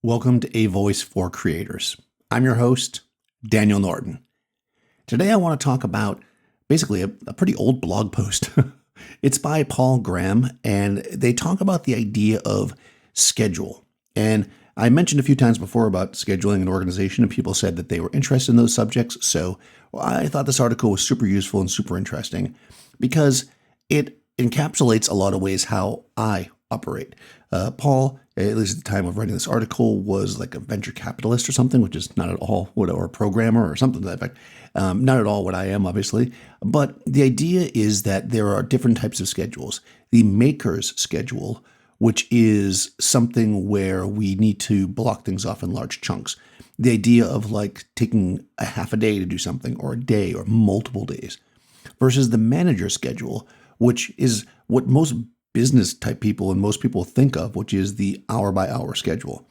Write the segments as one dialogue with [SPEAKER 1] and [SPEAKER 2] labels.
[SPEAKER 1] Welcome to A Voice for Creators. I'm your host, Daniel Norton. Today I want to talk about basically a pretty old blog post. It's by Paul Graham, and they talk about the idea of schedule. And I mentioned a few times before about scheduling and organization, and people said that they were interested in those subjects. So I thought this article was super useful and super interesting because it encapsulates a lot of ways how I operate. Paul, at least at the time of writing this article, was like a venture capitalist or something, which is not at all what, or a programmer or something to that effect. Not at all what I am, obviously. But the idea is that there are different types of schedules. The maker's schedule, which is something where we need to block things off in large chunks. The idea of like taking a half a day to do something, or a day, or multiple days, versus the manager's schedule, which is what most business type people and most people think of, which is the hour by hour schedule.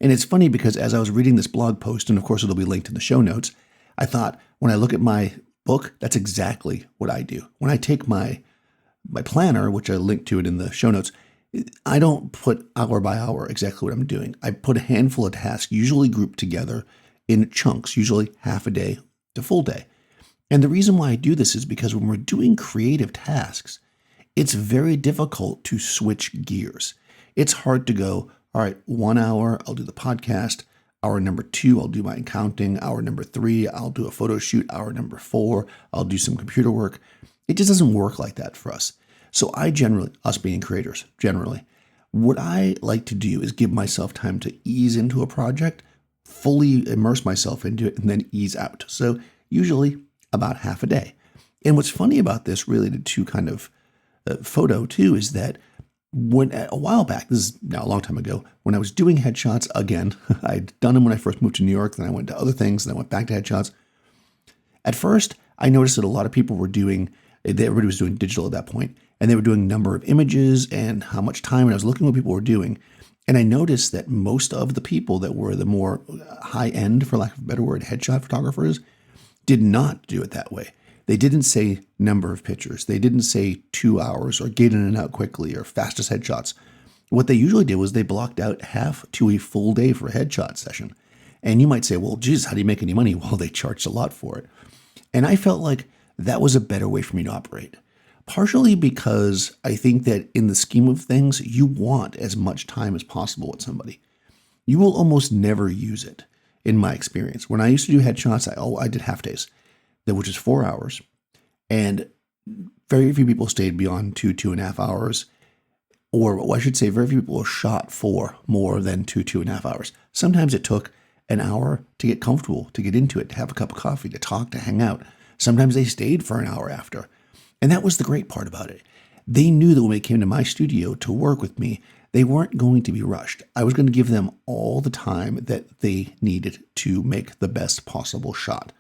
[SPEAKER 1] And it's funny because as I was reading this blog post, and of course it'll be linked in the show notes, I thought when I look at my book, that's exactly what I do. When I take my planner, which I link to it in the show notes, I don't put hour by hour exactly what I'm doing. I put a handful of tasks, usually grouped together in chunks, usually half a day to full day. And the reason why I do this is because when we're doing creative tasks, it's very difficult to switch gears. It's hard to go, all right, 1 hour, I'll do the podcast. Hour number 2, I'll do my accounting. Hour number 3, I'll do a photo shoot. Hour number 4, I'll do some computer work. It just doesn't work like that for us. So I generally, us being creators, generally, what I like to do is give myself time to ease into a project, fully immerse myself into it, and then ease out. So usually about half a day. And what's funny about this related to kind of photo too is that when a while back, this is now a long time ago, when I was doing headshots again, I'd done them when I first moved to New York, then I went to other things, then I went back to headshots. At first, I noticed that a lot of people were everybody was doing digital at that point, and they were doing number of images and how much time, and I was looking at what people were doing, and I noticed that most of the people that were the more high end, for lack of a better word, headshot photographers, did not do it that way. They didn't say number of pictures. They didn't say 2 hours or get in and out quickly or fastest headshots. What they usually did was they blocked out half to a full day for a headshot session. And you might say, well, geez, how do you make any money? Well, they charged a lot for it. And I felt like that was a better way for me to operate. Partially because I think that in the scheme of things, you want as much time as possible with somebody. You will almost never use it, in my experience. When I used to do headshots, I did half days, which is 4 hours. And very few people stayed beyond 2.5 hours. Or I should say, very few people shot for more than 2.5 hours. Sometimes it took an hour to get comfortable, to get into it, to have a cup of coffee, to talk, to hang out. Sometimes they stayed for an hour after. And that was the great part about it. They knew that when they came to my studio to work with me, they weren't going to be rushed. I was going to give them all the time that they needed to make the best possible shot.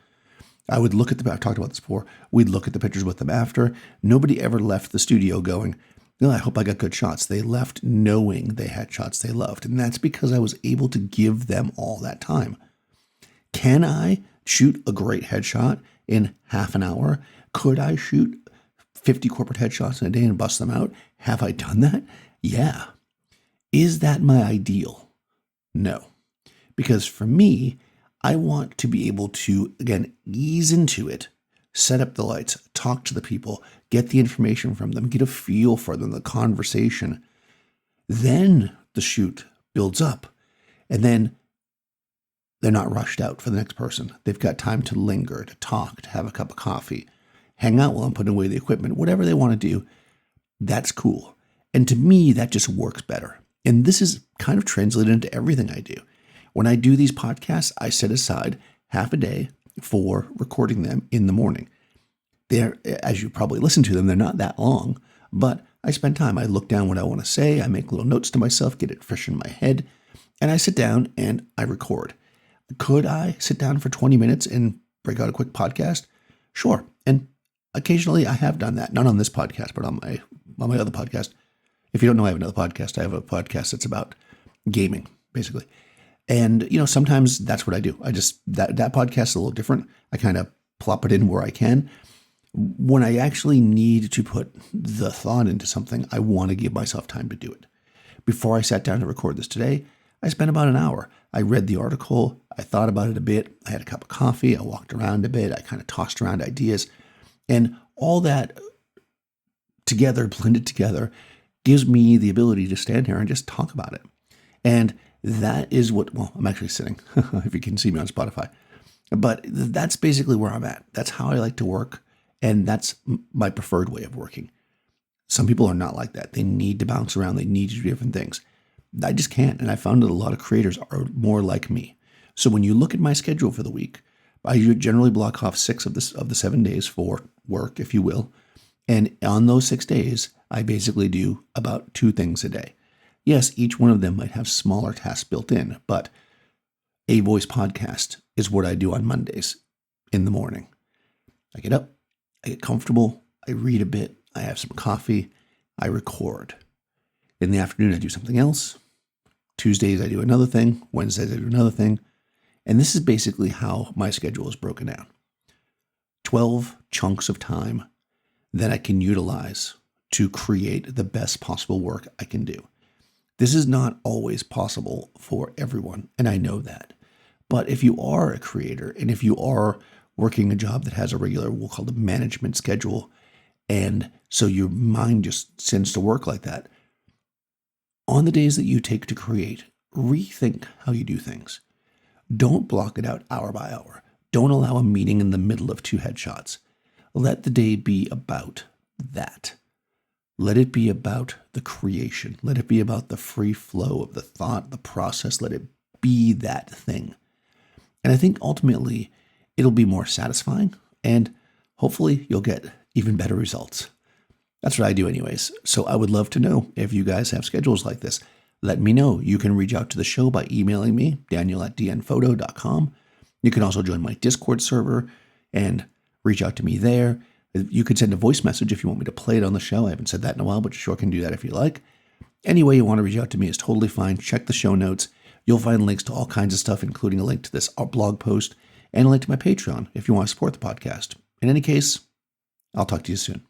[SPEAKER 1] I would look at I've talked about this before, we'd look at the pictures with them after. Nobody ever left the studio going, oh, I hope I got good shots. They left knowing they had shots they loved. And that's because I was able to give them all that time. Can I shoot a great headshot in half an hour? Could I shoot 50 corporate headshots in a day and bust them out? Have I done that? Yeah. Is that my ideal? No. Because for me, I want to be able to, again, ease into it, set up the lights, talk to the people, get the information from them, get a feel for them, the conversation. Then the shoot builds up. And then they're not rushed out for the next person. They've got time to linger, to talk, to have a cup of coffee, hang out while I'm putting away the equipment, whatever they want to do. That's cool. And to me, that just works better. And this is kind of translated into everything I do. When I do these podcasts, I set aside half a day for recording them in the morning. They're, as you probably listen to them, they're not that long, but I spend time. I look down what I want to say. I make little notes to myself, get it fresh in my head, and I sit down and I record. Could I sit down for 20 minutes and break out a quick podcast? Sure. And occasionally I have done that, not on this podcast, but on my other podcast. If you don't know, I have another podcast. I have a podcast that's about gaming, basically. And, sometimes that's what I do. That podcast is a little different. I kind of plop it in where I can. When I actually need to put the thought into something, I want to give myself time to do it. Before I sat down to record this today, I spent about an hour. I read the article. I thought about it a bit. I had a cup of coffee. I walked around a bit. I kind of tossed around ideas. And all that together, blended together, gives me the ability to stand here and just talk about it. And that is what, well, I'm actually sitting, if you can see me on Spotify. But that's basically where I'm at. That's how I like to work. And that's my preferred way of working. Some people are not like that. They need to bounce around. They need to do different things. I just can't. And I found that a lot of creators are more like me. So when you look at my schedule for the week, I generally block off 6 of the 7 days for work, if you will. And on those 6 days, I basically do about 2 things a day. Yes, each one of them might have smaller tasks built in, but a voice podcast is what I do on Mondays in the morning. I get up, I get comfortable, I read a bit, I have some coffee, I record. In the afternoon, I do something else. Tuesdays, I do another thing. Wednesdays, I do another thing. And this is basically how my schedule is broken down. 12 chunks of time that I can utilize to create the best possible work I can do. This is not always possible for everyone, and I know that. But if you are a creator, and if you are working a job that has a regular, we'll call it a management schedule, and so your mind just sends to work like that, on the days that you take to create, rethink how you do things. Don't block it out hour by hour. Don't allow a meeting in the middle of 2 headshots. Let the day be about that. Let it be about the creation. Let it be about the free flow of the thought, the process. Let it be that thing. And I think ultimately it'll be more satisfying, and hopefully you'll get even better results. That's what I do anyways. So I would love to know if you guys have schedules like this. Let me know. You can reach out to the show by emailing me, daniel@dnphoto.com. You can also join my Discord server and reach out to me there. You could send a voice message if you want me to play it on the show. I haven't said that in a while, but you sure can do that if you like. Any way you want to reach out to me is totally fine. Check the show notes. You'll find links to all kinds of stuff, including a link to this blog post and a link to my Patreon if you want to support the podcast. In any case, I'll talk to you soon.